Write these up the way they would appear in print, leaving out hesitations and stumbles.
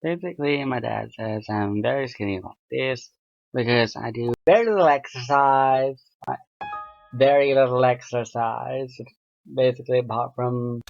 Basically, my dad says I'm very skinny like this because I do very little exercise. Very little exercise. Basically, apart from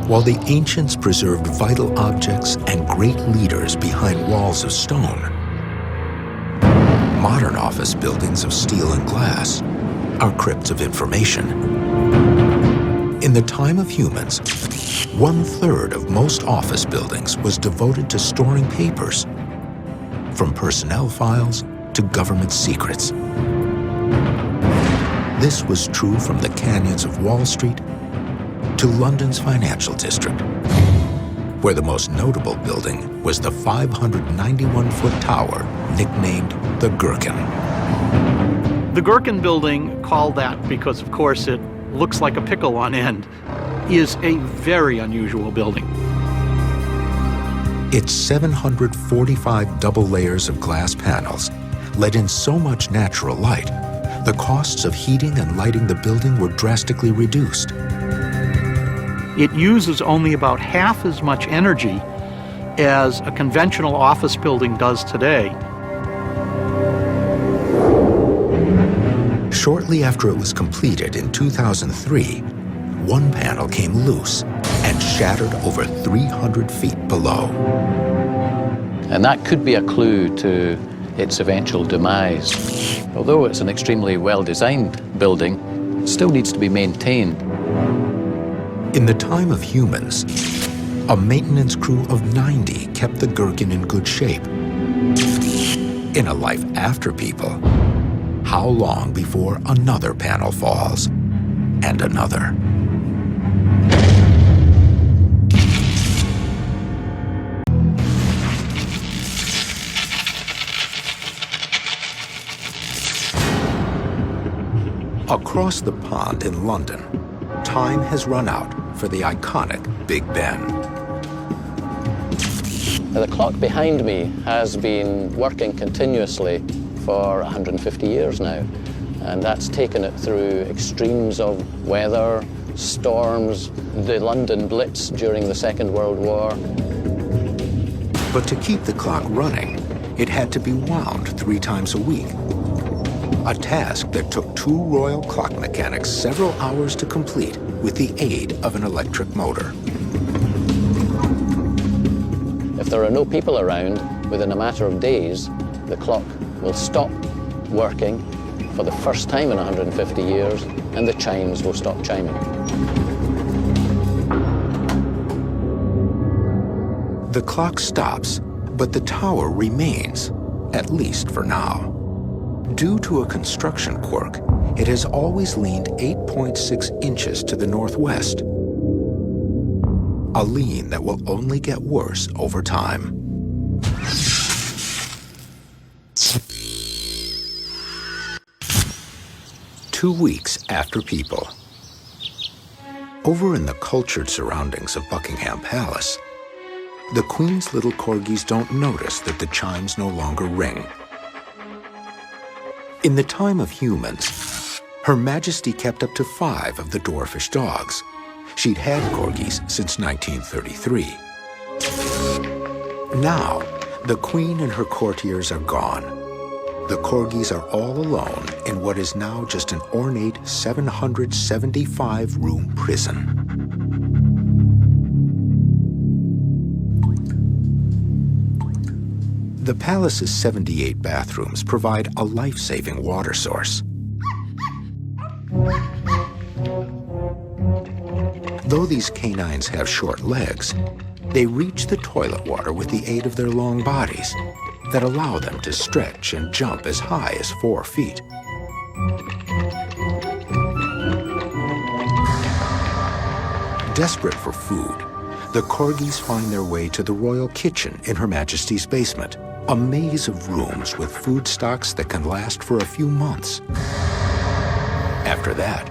While the ancients preserved vital objects and great leaders behind walls of stone, modern office buildings of steel and glass are crypts of information. In the time of humans, 1/3 of most office buildings was devoted to storing papers, from personnel files to government secrets. This was true from the canyons of Wall Street to London's financial district, where the most notable building was the 591-foot tower nicknamed the Gherkin. The Gherkin building, called that because, of course, it looks like a pickle on end, is a very unusual building. Its 745 double layers of glass panels let in so much natural light, the costs of heating and lighting the building were drastically reduced. It uses only about half as much energy as a conventional office building does today. Shortly after it was completed in 2003, one panel came loose and shattered over 300 feet below. And that could be a clue to its eventual demise. Although it's an extremely well-designed building, it still needs to be maintained. In the time of humans, a maintenance crew of 90 kept the Gherkin in good shape. In a life after people, how long before another panel falls, and another? Across the pond in London, time has run out for the iconic Big Ben. The clock behind me has been working continuously for 150 years now, and that's taken it through extremes of weather, storms, the London Blitz during the Second World War. But to keep the clock running, it had to be wound 3 times a week. A task that took 2 royal clock mechanics several hours to complete with the aid of an electric motor. If there are no people around, within a matter of days, the clock will stop working for the first time in 150 years, and the chimes will stop chiming. The clock stops, but the tower remains, at least for now. Due to a construction quirk, it has always leaned 8.6 inches to the northwest, a lean that will only get worse over time. Two weeks after people. Over in the cultured surroundings of Buckingham Palace, the Queen's little corgis don't notice that the chimes no longer ring. In the time of humans, Her Majesty kept up to 5 of the dwarfish dogs. She'd had corgis since 1933. Now, the Queen and her courtiers are gone. The corgis are all alone in what is now just an ornate 775-room prison. The palace's 78 bathrooms provide a life-saving water source. Though these canines have short legs, they reach the toilet water with the aid of their long bodies that allow them to stretch and jump as high as 4 feet. Desperate for food, the Corgis find their way to the royal kitchen in Her Majesty's basement, a maze of rooms with food stocks that can last for a few months. After that,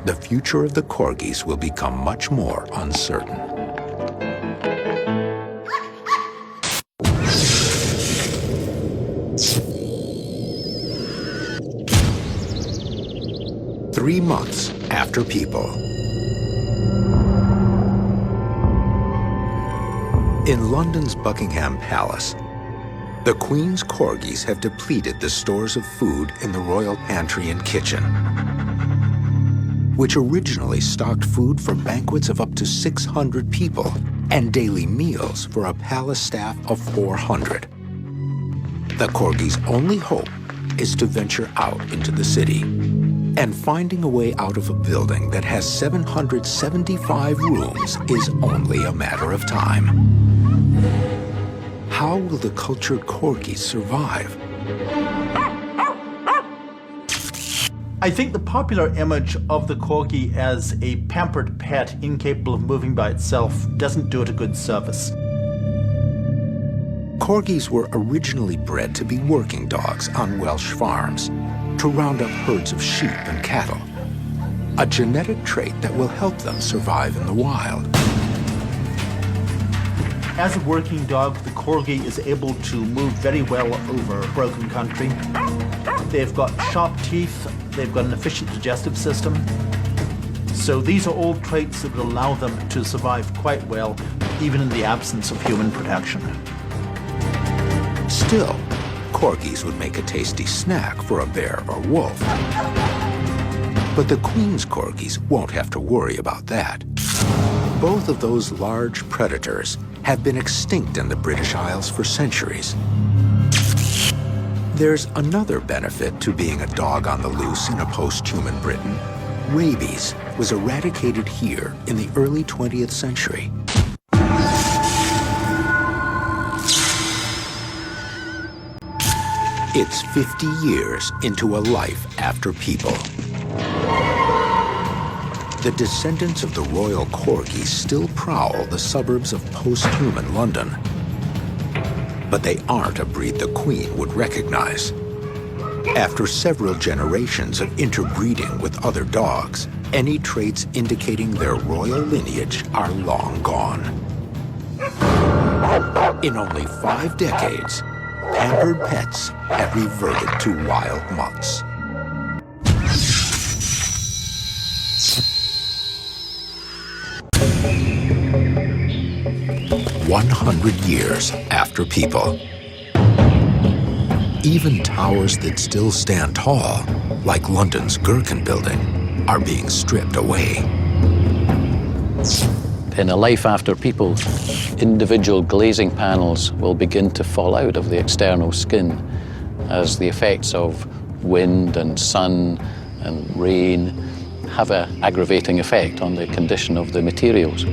the future of the Corgis will become much more uncertain. Three months after people. In London's Buckingham Palace, the Queen's Corgis have depleted the stores of food in the royal pantry and kitchen, which originally stocked food for banquets of up to 600 people and daily meals for a palace staff of 400. The Corgis' only hope is to venture out into the city, and finding a way out of a building that has 775 rooms is only a matter of time. How will the cultured Corgis survive? I think the popular image of the Corgi as a pampered pet incapable of moving by itself doesn't do it a good service. Corgis were originally bred to be working dogs on Welsh farms, to round up herds of sheep and cattle, a genetic trait that will help them survive in the wild. As a working dog, the Corgi is able to move very well over broken country. They've got sharp teeth, they've got an efficient digestive system. So these are all traits that will allow them to survive quite well, even in the absence of human protection. Still, Corgis would make a tasty snack for a bear or wolf. But the Queen's Corgis won't have to worry about that. Both of those large predators have been extinct in the British Isles for centuries. There's another benefit to being a dog on the loose in a post-human Britain. Rabies was eradicated here in the early 20th century. It's 50 years into a life after people. The descendants of the royal Corgis still prowl the suburbs of post-human London. But they aren't a breed the Queen would recognize. After several generations of interbreeding with other dogs, any traits indicating their royal lineage are long gone. In only 5 decades, pampered pets have reverted to wild mutts. "100 years after people. Even towers that still stand tall, like London's Gherkin building, are being stripped away. In a life after people, individual glazing panels will begin to fall out of the external skin as the effects of wind and sun and rain have an aggravating effect on the condition of the materials.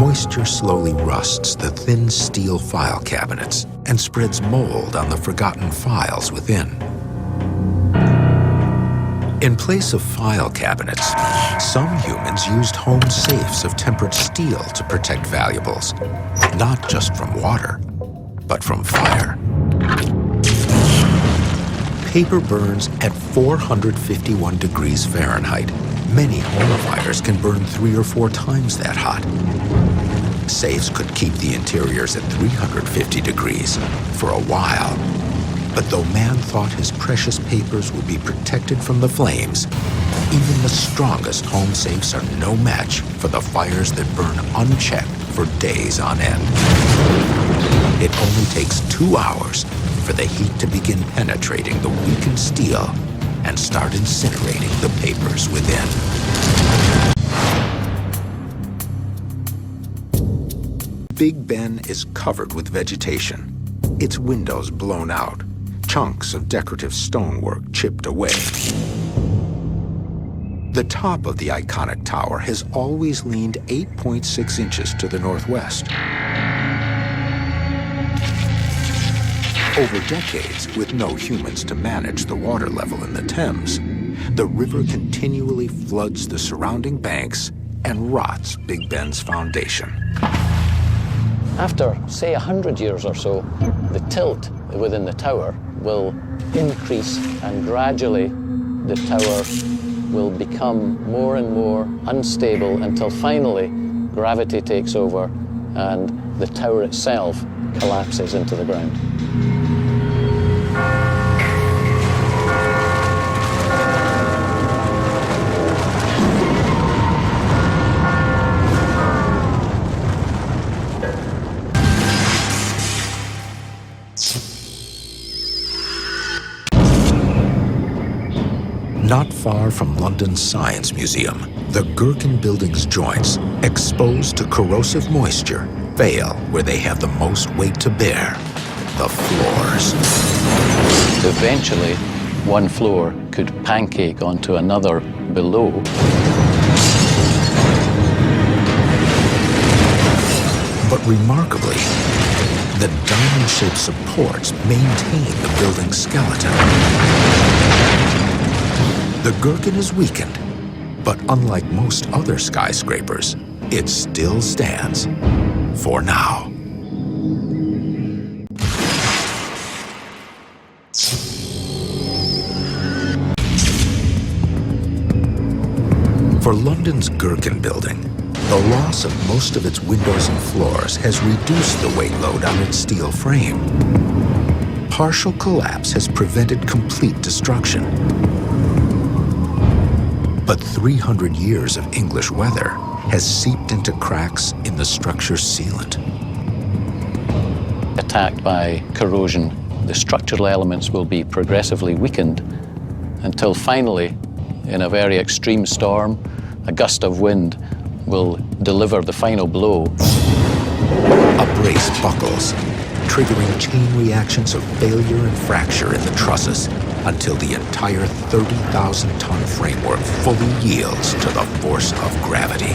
Moisture slowly rusts the thin steel file cabinets and spreads mold on the forgotten files within. In place of file cabinets, some humans used home safes of tempered steel to protect valuables, not just from water, but from fire. Paper burns at 451 degrees Fahrenheit. Many home fires can burn 3 or 4 times that hot. Safes could keep the interiors at 350 degrees for a while. But though man thought his precious papers would be protected from the flames, even the strongest home safes are no match for the fires that burn unchecked for days on end. It only takes 2 hours for the heat to begin penetrating the weakened steel and start incinerating the papers within. Big Ben is covered with vegetation, its windows blown out, chunks of decorative stonework chipped away. The top of the iconic tower has always leaned 8.6 inches to the northwest. Over decades, with no humans to manage the water level in the Thames, the river continually floods the surrounding banks and rots Big Ben's foundation. After, say, 100 years or so, the tilt within the tower will increase, and gradually the tower will become more and more unstable until finally gravity takes over and the tower itself collapses into the ground. Not far from London's Science Museum, the Gherkin building's joints, exposed to corrosive moisture, fail where they have the most weight to bear: the floors. Eventually, one floor could pancake onto another below. But remarkably, the diamond-shaped supports maintain the building's skeleton. The Gherkin is weakened, but unlike most other skyscrapers, it still stands for now. For London's Gherkin building, the loss of most of its windows and floors has reduced the weight load on its steel frame. Partial collapse has prevented complete destruction. But 300 years of English weather has seeped into cracks in the structure's sealant. Attacked by corrosion, the structural elements will be progressively weakened until finally, in a very extreme storm, a gust of wind will deliver the final blow. A brace buckles, triggering chain reactions of failure and fracture in the trusses until the entire 30,000-ton framework fully yields to the force of gravity.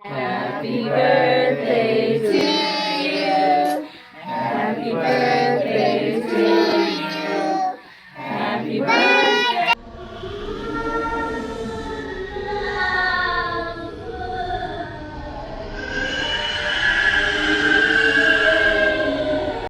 Happy birthday to you. Happy birthday to you. Happy birthday.